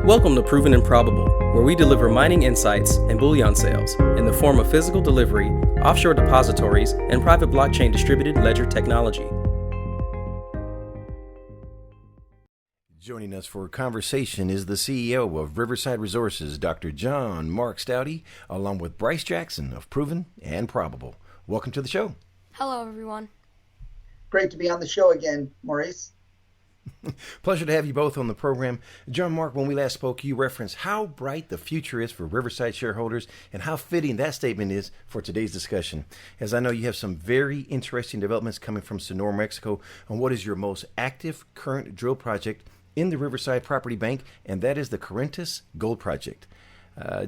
Welcome to Proven and Probable, where we deliver mining insights and bullion sales in the form of physical delivery, offshore depositories, and private blockchain distributed ledger technology. Joining us for a conversation is the CEO of Riverside Resources, Dr. Mark Staude, along with Bryce Jackson of Proven and Probable. Welcome to the show. Hello, everyone. Great to be on the show again, Maurice. Pleasure to have you both on the program. Mark, when we last spoke, you referenced how bright the future is for Riverside shareholders and how fitting that statement is for today's discussion. As I know you have some very interesting developments coming from Sonora, Mexico, on what is your most active current drill project in the Riverside Property Bank, and that is the Cuarentas Gold Project.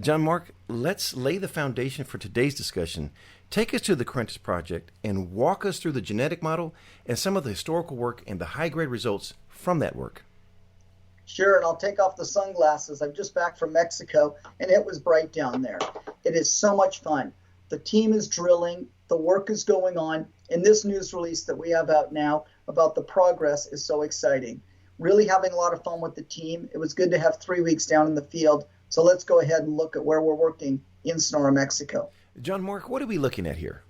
Mark, let's lay the foundation for today's discussion. Take us to the Cuarentas Project and walk us through the genetic model and some of the historical work and the high-grade results from that work. Sure, and I'll take off the sunglasses. I'm just back from Mexico, and it was bright down there. It is so much fun. The team is drilling, the work is going on, and this news release that we have out now about the progress is so exciting. Really having a lot of fun with the team. It was good to have 3 weeks down in the field, so let's go ahead and look at where we're working in Sonora, Mexico. Mark, what are we looking at here?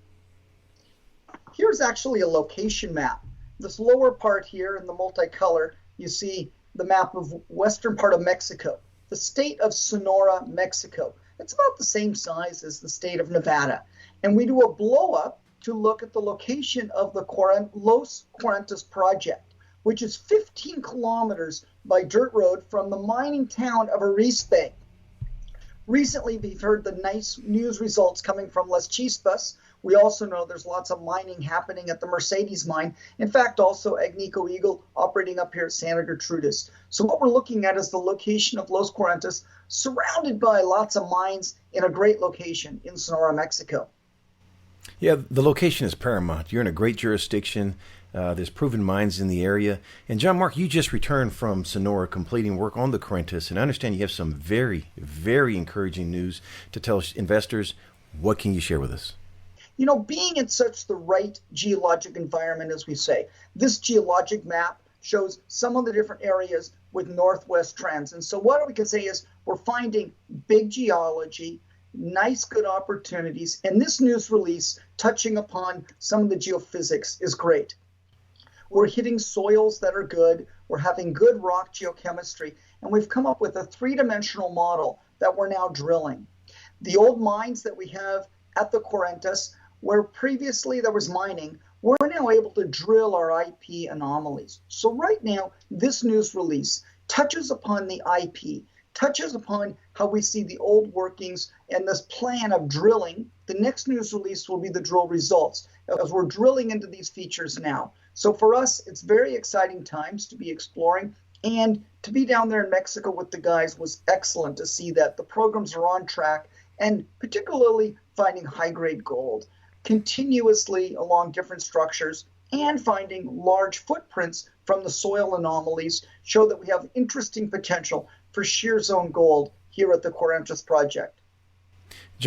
Here's actually a location map. This lower part here in the multicolor, you see the map of western part of Mexico, the state of Sonora, Mexico. It's about the same size as the state of Nevada. And we do a blow up to look at the location of the Los Cuarentas Project, which is 15 kilometers by dirt road from the mining town of Riverside. Recently, we've heard the nice news results coming from Las Chispas. We also know there's lots of mining happening at the Mercedes mine. In fact, also Agnico Eagle operating up here at Santa Gertrudis. So what we're looking at is the location of Los Cuarentas, surrounded by lots of mines in a great location in Sonora, Mexico. Yeah, the location is paramount. You're in a great jurisdiction. There's proven mines in the area. And Mark, you just returned from Sonora completing work on the Cuarentas, and I understand you have some very, very encouraging news to tell investors. What can you share with us? You know, being in such the right geologic environment, as we say, this geologic map shows some of the different areas with northwest trends. And so what we can say is we're finding big geology, nice, good opportunities, and this news release touching upon some of the geophysics is great. We're hitting soils that are good, we're having good rock geochemistry, and we've come up with a three-dimensional model that we're now drilling. The old mines that we have at the Cuarentas, where previously there was mining, we're now able to drill our IP anomalies. So right now, this news release touches upon the IP, touches upon how we see the old workings and this plan of drilling. The next news release will be the drill results, as we're drilling into these features now. So for us, it's very exciting times to be exploring, and to be down there in Mexico with the guys was excellent to see that the programs are on track, and particularly finding high-grade gold continuously along different structures and finding large footprints from the soil anomalies show that we have interesting potential for shear zone gold here at the Cuarentas Project.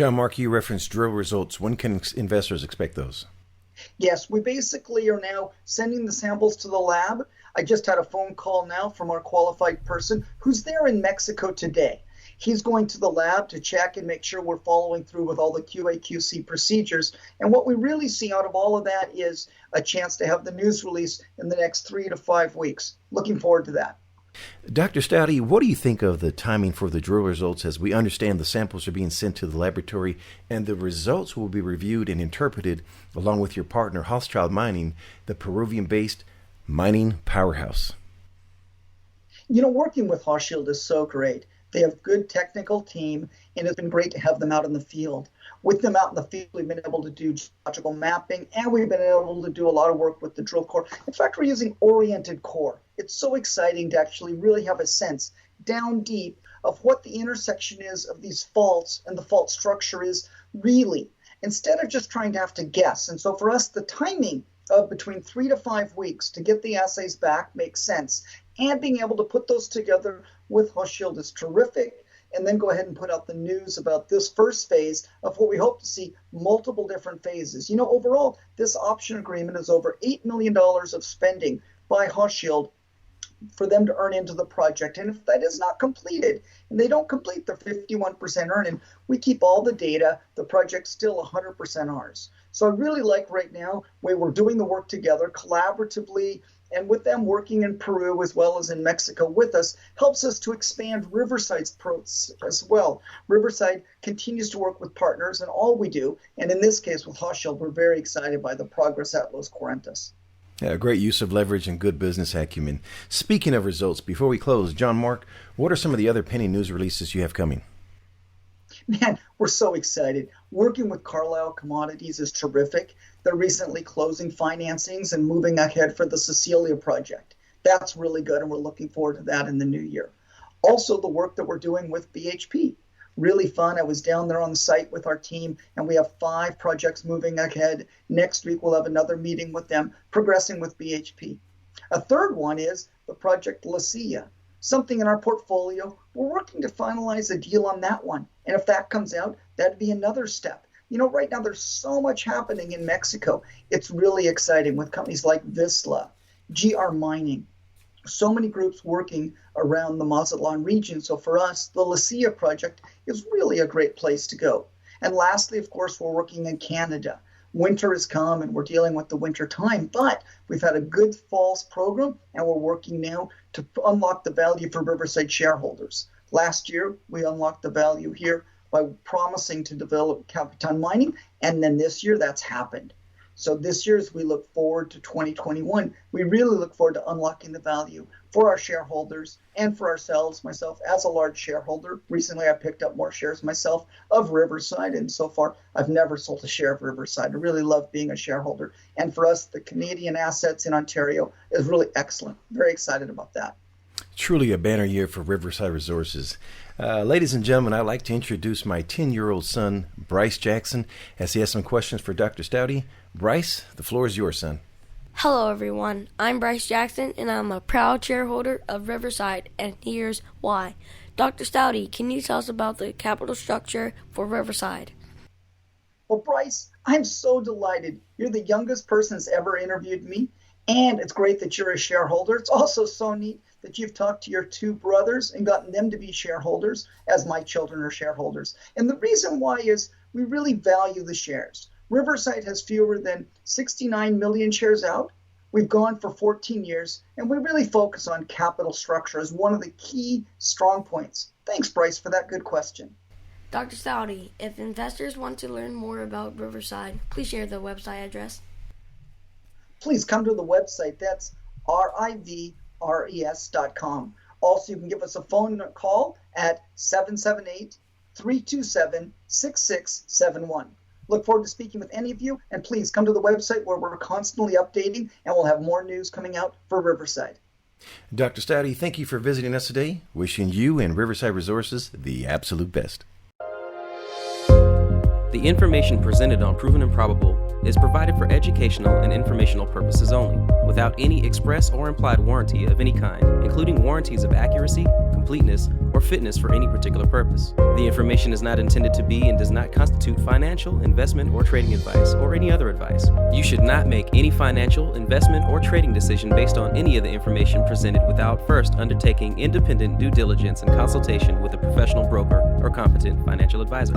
Mark, you referenced drill results. When can investors expect those? Yes, we basically are now sending the samples to the lab. I just had a phone call now from our qualified person who's there in Mexico today. He's going to the lab to check and make sure we're following through with all the QA/QC procedures. And what we really see out of all of that is a chance to have the news release in the next 3 to 5 weeks. Looking forward to that. Dr. Staude, what do you think of the timing for the drill results, as we understand the samples are being sent to the laboratory and the results will be reviewed and interpreted along with your partner Hochschild Mining, the Peruvian-based mining powerhouse? You know, working with Hochschild is so great. They have good technical team, and it's been great to have them out in the field. With them out in the field, we've been able to do geological mapping, and we've been able to do a lot of work with the drill core. In fact, we're using oriented core. It's so exciting to actually really have a sense down deep of what the intersection is of these faults and the fault structure is really, instead of just trying to have to guess. And so for us, the timing of between 3 to 5 weeks to get the assays back makes sense. And being able to put those together with Hochschild is terrific. And then go ahead and put out the news about this first phase of what we hope to see multiple different phases. You know, overall, this option agreement is over $8 million of spending by Hochschild for them to earn into the project. And if that is not completed and they don't complete their 51% earning, we keep all the data. The project's still 100% ours. So I really like right now where we're doing the work together collaboratively, and with them working in Peru as well as in Mexico with us helps us to expand Riverside's approach as well. Riverside continues to work with partners in all we do, and in this case with Hochschild, we're very excited by the progress at Los Cuarentas. Yeah, great use of leverage and good business acumen. Speaking of results, before we close, John Mark, what are some of the other pending news releases you have coming? Man, we're so excited. Working with Carlisle Commodities is terrific. They're recently closing financings and moving ahead for the Cecilia project. That's really good, and we're looking forward to that in the new year. Also, the work that we're doing with BHP. Really fun. I was down there on the site with our team, and we have 5 projects moving ahead. Next week, we'll have another meeting with them, progressing with BHP. A third one is the project La Silla, something in our portfolio. We're working to finalize a deal on that one. And if that comes out, that'd be another step. You know, right now there's so much happening in Mexico. It's really exciting with companies like Vizsla, GR Mining, so many groups working around the Mazatlan region. So for us, the La Silla project is really a great place to go. And lastly, of course, we're working in Canada. Winter has come and we're dealing with the winter time, but we've had a good fall's program and we're working now to unlock the value for Riverside shareholders. Last year, we unlocked the value here by promising to develop Capitan Mining, and then this year that's happened. So this year, as we look forward to 2021, we really look forward to unlocking the value for our shareholders and for ourselves. Myself, as a large shareholder, recently I picked up more shares myself of Riverside, and so far I've never sold a share of Riverside. I really love being a shareholder. And for us, the Canadian assets in Ontario is really excellent. Very excited about that. Truly a banner year for Riverside Resources. Ladies and gentlemen, I'd like to introduce my 10-year-old son, Bryce Jackson, as he has some questions for Dr. Staude. Bryce, the floor is yours, son. Hello, everyone. I'm Bryce Jackson, and I'm a proud shareholder of Riverside, and here's why. Dr. Staude, can you tell us about the capital structure for Riverside? Well, Bryce, I'm so delighted. You're the youngest person that's ever interviewed me, and it's great that you're a shareholder. It's also so neat that you've talked to your 2 brothers and gotten them to be shareholders, as my children are shareholders. And the reason why is we really value the shares. Riverside has fewer than 69 million shares out. We've gone for 14 years, and we really focus on capital structure as one of the key strong points. Thanks, Bryce, for that good question. Dr. Staude, if investors want to learn more about Riverside, please share the website address. Please come to the website. That's RIVRES.com. Also, you can give us a phone call at 778-327-6671. Look forward to speaking with any of you, and please come to the website where we're constantly updating, and we'll have more news coming out for Riverside. Dr. Staude, thank you for visiting us today. Wishing you and Riverside Resources the absolute best. The information presented on Proven and Probable is provided for educational and informational purposes only, without any express or implied warranty of any kind, including warranties of accuracy, completeness, or fitness for any particular purpose. The information is not intended to be and does not constitute financial, investment, or trading advice, or any other advice. You should not make any financial, investment, or trading decision based on any of the information presented without first undertaking independent due diligence and consultation with a professional broker or competent financial advisor.